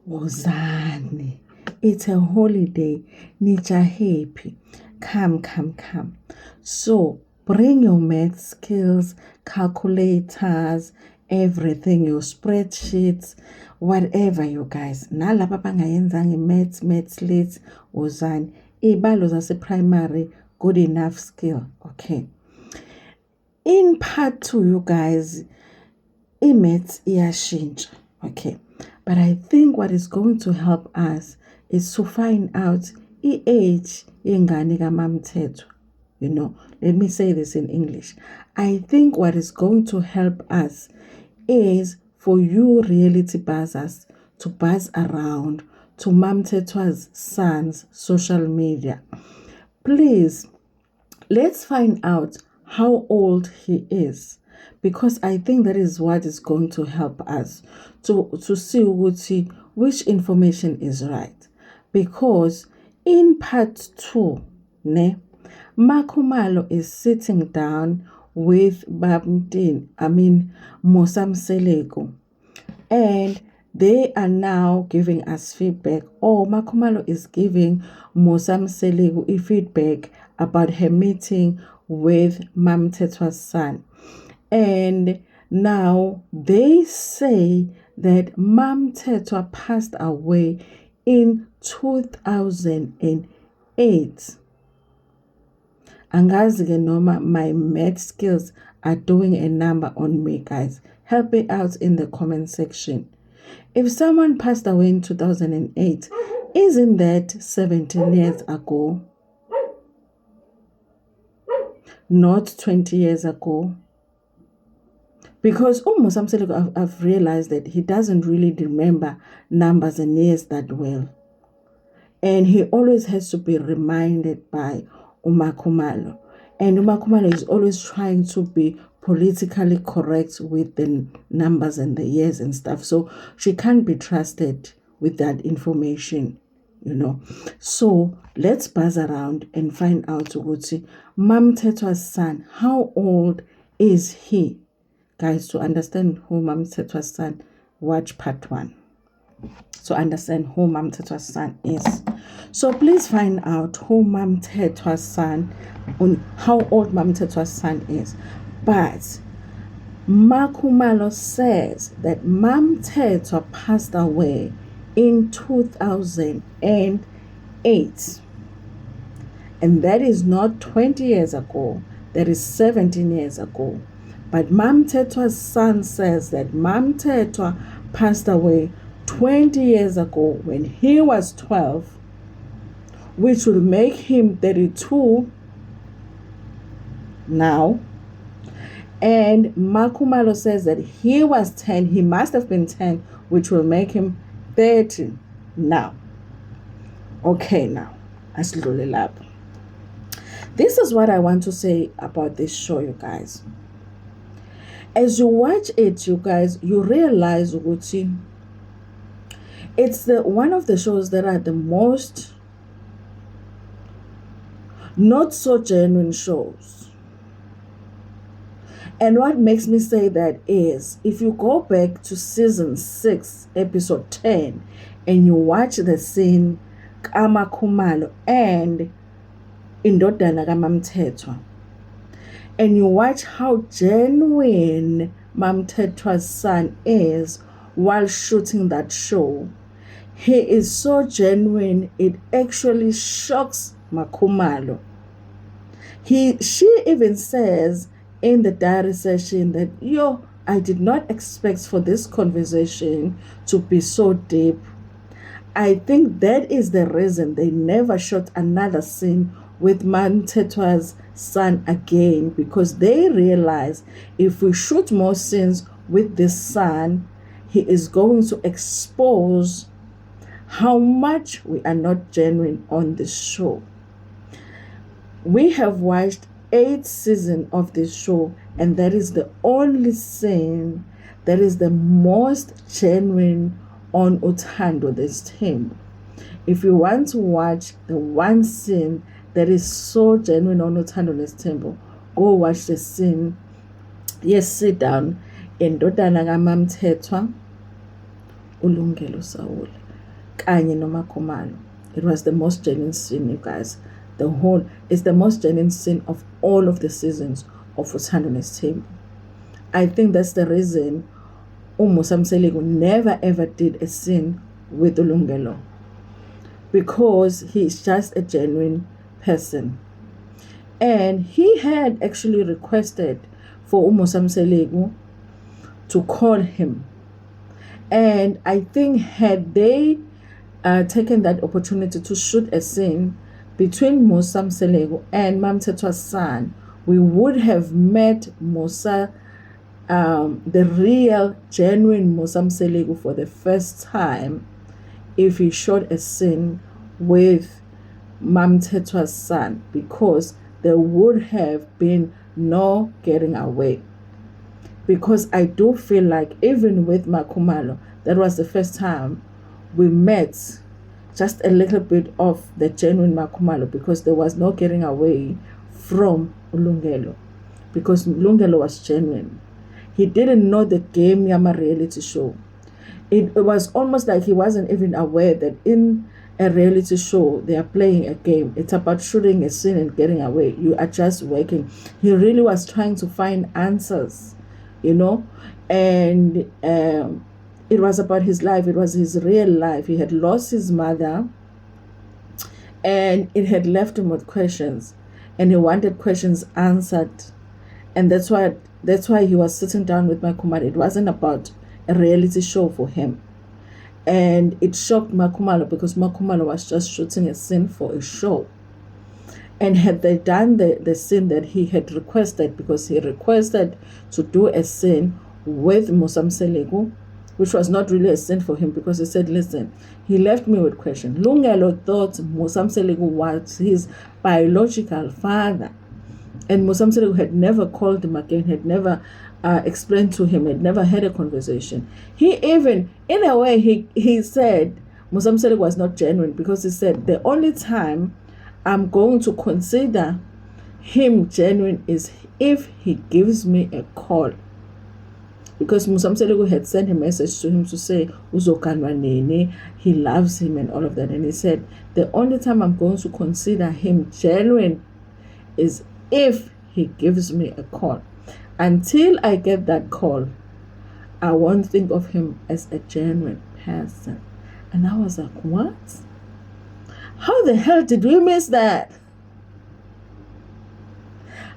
Wozani. It's a holiday. Nija happy. Come. So bring your math skills, calculators, everything, your spreadsheets, whatever you guys. Nalaba bangayenzanga maths lit wozani. Iy'balo zase-primary, good enough skill. Okay. In part 2, you guys, maths iyashintsha. Okay. But I think what is going to help us is to find out age yengane kaMamthethwa. You know, let me say this in English. I think what is going to help us is for you reality buzzers to buzz around to Mamthethwa's son's social media. Please, let's find out how old he is, because I think that is what is going to help us to see which information is right. Because in part 2, Makhumalo is sitting down with Musa Mseleku, and they are now giving us feedback, or Makhumalo is giving Musa Mseleku feedback about her meeting with Mamthethwa's son. And now they say that Mamthethwa passed away in 2008. Angazi noma my math skills are doing a number on me, guys. Help me out in the comment section. If someone passed away in 2008, isn't that 17 years ago? Not 20 years ago? Because Musa Mseleku, I've realized that he doesn't really remember numbers and years that well. And he always has to be reminded by Makhumalo. And Makhumalo is always trying to be politically correct with the numbers and the years and stuff. So she can't be trusted with that information, you know. So let's buzz around and find out Uguti, Mamthethwa's son, how old is he? Guys, to understand who Mamthethwa's son, watch part 1. To understand who Mamthethwa's son is. So please find out who Mamthethwa's son, how old Mamthethwa's son is. But Makhumalo says that Mamthethwa passed away in 2008. And that is not 20 years ago, that is 17 years ago. But Mamthethwa's son says that Mamthethwa passed away 20 years ago when he was 12, which will make him 32 now. And Makhumalo says that he was 10, he must have been 10, which will make him 30 now. Okay, now, asidlule lapho. This is what I want to say about this show, you guys. As you watch it, you guys, you realize Uguti, it's one of the shows that are the most not so genuine shows. And what makes me say that is, if you go back to season 6, episode 10, and you watch the scene Makhumalo and indodana kaMamthethwa, and you watch how genuine Mamthethwa's son is while shooting that show, he is so genuine, it actually shocks Makhumalo. She even says in the diary session that, I did not expect for this conversation to be so deep. I think that is the reason they never shot another scene with Mamthethwa's son again, because they realize if we shoot more scenes with this son, he is going to expose how much we are not genuine on this show. We have watched 8 seasons of this show, and that is the only scene that is the most genuine on Uthando this team. If you want to watch the one scene that is so genuine on Uthando this temple, go watch the scene. Yes, sit down. Indodana kaMamthethwa, Ulungelo Saul, kanye noMakhumalo. It was the most genuine scene, you guys. It's the most genuine scene of all of the seasons of Uthandane Table. I think that's the reason Musa Mseleku never ever did a scene with Ulungelo, because he's just a genuine person. And he had actually requested for Musa Mseleku to call him. And I think had they taken that opportunity to shoot a scene between Musa Mseleku and Mamthethwa's son, we would have met Musa, the real, genuine Musa Mseleku for the first time, if he shot a scene with Mamthethwa's son, because there would have been no getting away. Because I do feel like even with Makhumalo, that was the first time we met just a little bit of the genuine Makhumalo, because there was no getting away from Ulungelo, because Ulungelo was genuine. He didn't know the game Yama reality show. It was almost like he wasn't even aware that in a reality show they are playing a game. It's about shooting a scene and getting away. You are just working. He really was trying to find answers, and it was about his life. It was his real life. He had lost his mother, and it had left him with questions, and he wanted questions answered. And that's why he was sitting down with Makhumalo. It wasn't about a reality show for him. And it shocked Makhumalo, because Makhumalo was just shooting a scene for a show. And had they done the scene that he had requested, because he requested to do a scene with Musa Mseleku, which was not really a scene for him, because he said, listen, he left me with question. Lungelo thought Musa Mseleku was his biological father. And Musa Mseleku had never called him again, had never explained to him, had never had a conversation. He even, in a way, he said Musa Mseleku was not genuine, because he said, the only time I'm going to consider him genuine is if he gives me a call. Because Musa Mseleku had sent a message to him to say, Uzokanwa nene, he loves him and all of that. And he said, the only time I'm going to consider him genuine is if he gives me a call. Until I get that call, I won't think of him as a genuine person. And I was like, what? How the hell did we miss that?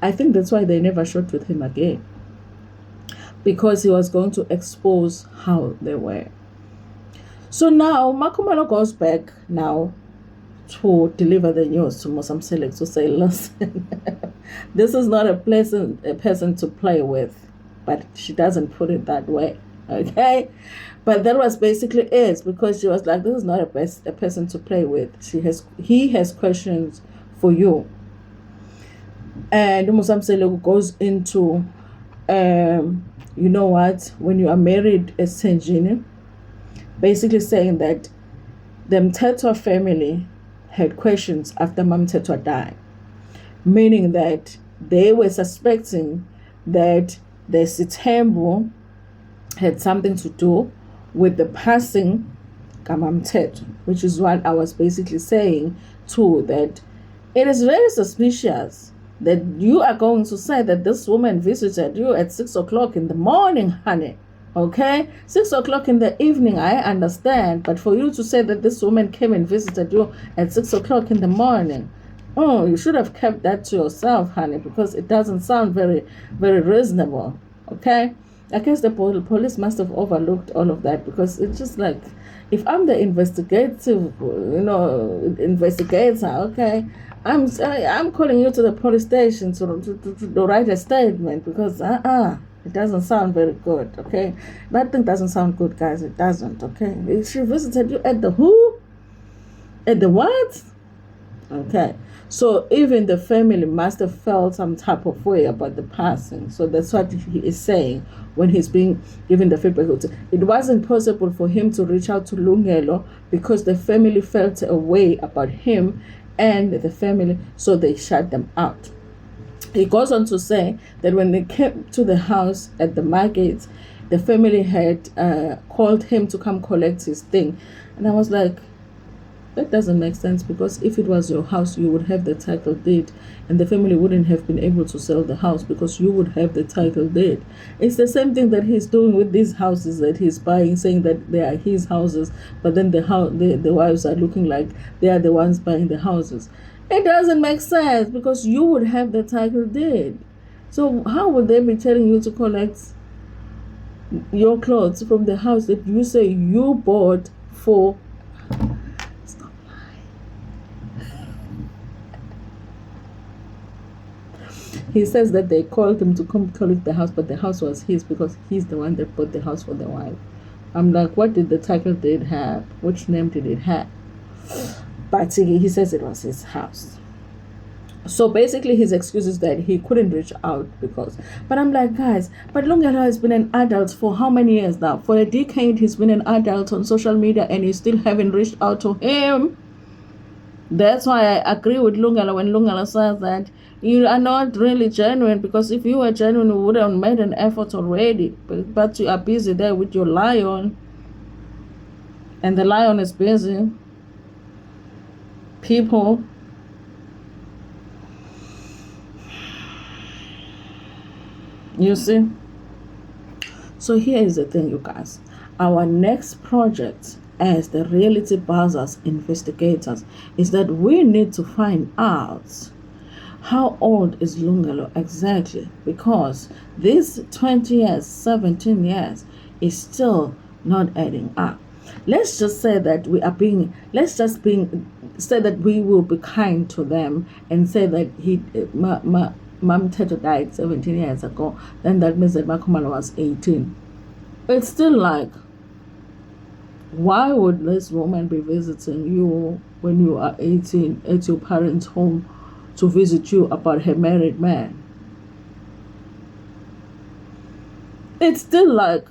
I think that's why they never shot with him again, because he was going to expose how they were. So now Makhumalo goes back now to deliver the news to Musa Mseleku, to say, listen, this is not a person to play with. But she doesn't put it that way, okay? But that was basically it, because she was like, this is not a person to play with. He has questions for you. And Musa Mseleku goes into, you know what, when you are married as Senjini, basically saying that the Mthethwa family had questions after Mamthethwa died, meaning that they were suspecting that the Sitembu had something to do with the passing Kamamthethwa, which is what I was basically saying too, that it is very suspicious that you are going to say that this woman visited you at 6 o'clock in the morning, honey. Okay, 6 o'clock in the evening, I understand, but for you to say that this woman came and visited you at 6 o'clock in the morning, oh, you should have kept that to yourself, honey, because it doesn't sound very, very reasonable. Okay, I guess the police must have overlooked all of that, because it's just like, if I'm the investigator, okay, I'm calling you to the police station to write a statement, because it doesn't sound very good, okay? That thing doesn't sound good, guys. It doesn't, okay? She visited you at the who? At the what? Okay. So even the family must have felt some type of way about the passing. So that's what he is saying when he's being given the feedback. It wasn't possible for him to reach out to Lungelo because the family felt a way about him and the family, so they shut them out. He goes on to say that when they came to the house at the market the family had called him to come collect his thing. And I was like, that doesn't make sense, because if it was your house, you would have the title deed, and the family wouldn't have been able to sell the house because you would have the title deed. It's the same thing that he's doing with these houses that he's buying, saying that they are his houses, but then the wives are looking like they are the ones buying the houses. It doesn't make sense, because you would have the title deed. So how would they be telling you to collect your clothes from the house that you say you bought for? Stop lying. He says that they called him to come collect the house, but the house was his because he's the one that bought the house for the wife. I'm like, what did the title deed have? Which name did it have? But he says it was his house. So basically his excuse is that he couldn't reach out because, but I'm like, guys, but Lungelo has been an adult for how many years now? For a decade he's been an adult on social media and you still haven't reached out to him. That's why I agree with Lungelo when Lungelo says that you are not really genuine, because if you were genuine you would have made an effort already, but you are busy there with your lion, and the lion is busy. People, you see. So here is the thing, you guys. Our next project as the reality buzzers investigators is that we need to find out how old is Lungelo exactly, because this 20 years, 17 years is still not adding up. Let's just say that say that we will be kind to them and say that Mam Teto died 17 years ago, then that means that Makumalo was 18. It's still like, why would this woman be visiting you when you are 18 at your parents' home to visit you about her married man? It's still like,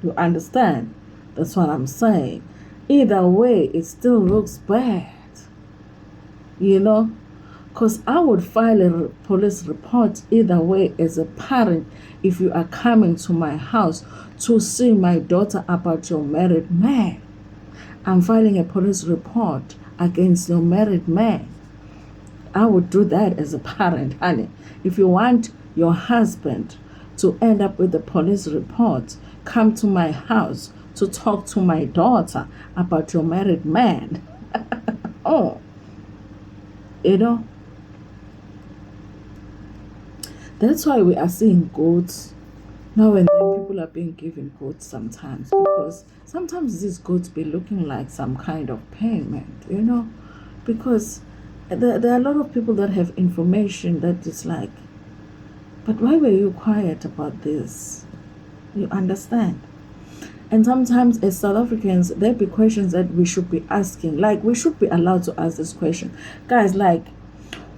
you understand? That's what I'm saying. Either way, it still looks bad. You know? Because I would file a police report either way as a parent if you are coming to my house to see my daughter about your married man. I'm filing a police report against your married man. I would do that as a parent, honey. If you want your husband to end up with a police report, come to my house to talk to my daughter about your married man. Oh, you know. That's why we are seeing goats. Now and then people are being given goats sometimes, because sometimes these goats be looking like some kind of payment, you know, because there are a lot of people that have information that is like, but why were you quiet about this? You understand? And sometimes as South Africans, there be questions that we should be asking. Like, we should be allowed to ask this question. Guys, like,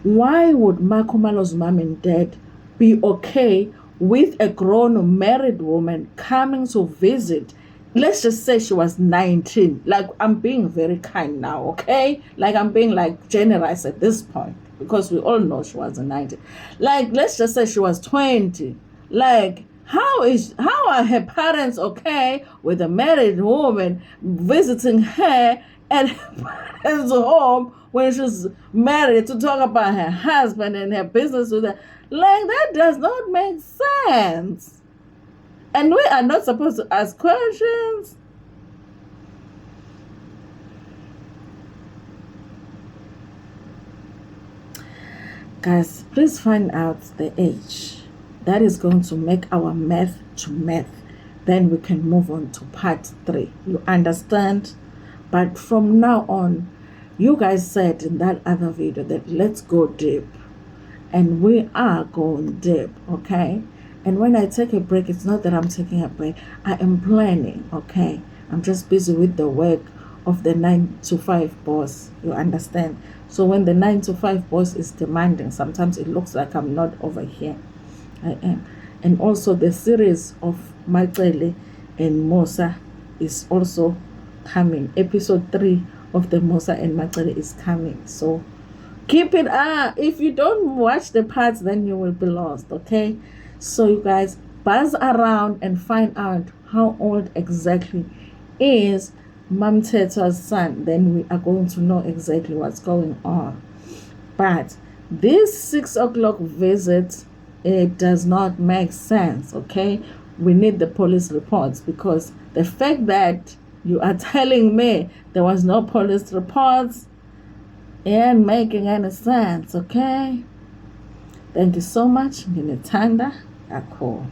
why would Makumalo's mom and dad be okay with a grown married woman coming to visit? Let's just say she was 19. Like, I'm being very kind now, okay? Like, I'm being like generous at this point, because we all know she was 19. Like, let's just say she was 20. Like, how are her parents okay with a married woman visiting her at her parents' home when she's married to talk about her husband and her business with her? Like, that does not make sense. And we are not supposed to ask questions. Guys, please find out the age. That is going to make our math to math. Then we can move on to part 3. You understand? But from now on, you guys said in that other video that let's go deep. And we are going deep, okay? And when I take a break, it's not that I'm taking a break. I am planning, okay? I'm just busy with the work of the 9 to 5 boss. You understand? So when the 9 to 5 boss is demanding, sometimes it looks like I'm not over here. I am. And also the series of Machele and Musa is also coming. Episode 3 of the Musa and Machele is coming. So keep it up. If you don't watch the parts, then you will be lost, okay? So you guys, buzz around and find out how old exactly is Mamteta's son. Then we are going to know exactly what's going on. But this 6 o'clock visit, it does not make sense, okay? We need the police reports, because the fact that you are telling me there was no police reports ain't making any sense, okay? Thank you so much. Nginethanda kakhulu.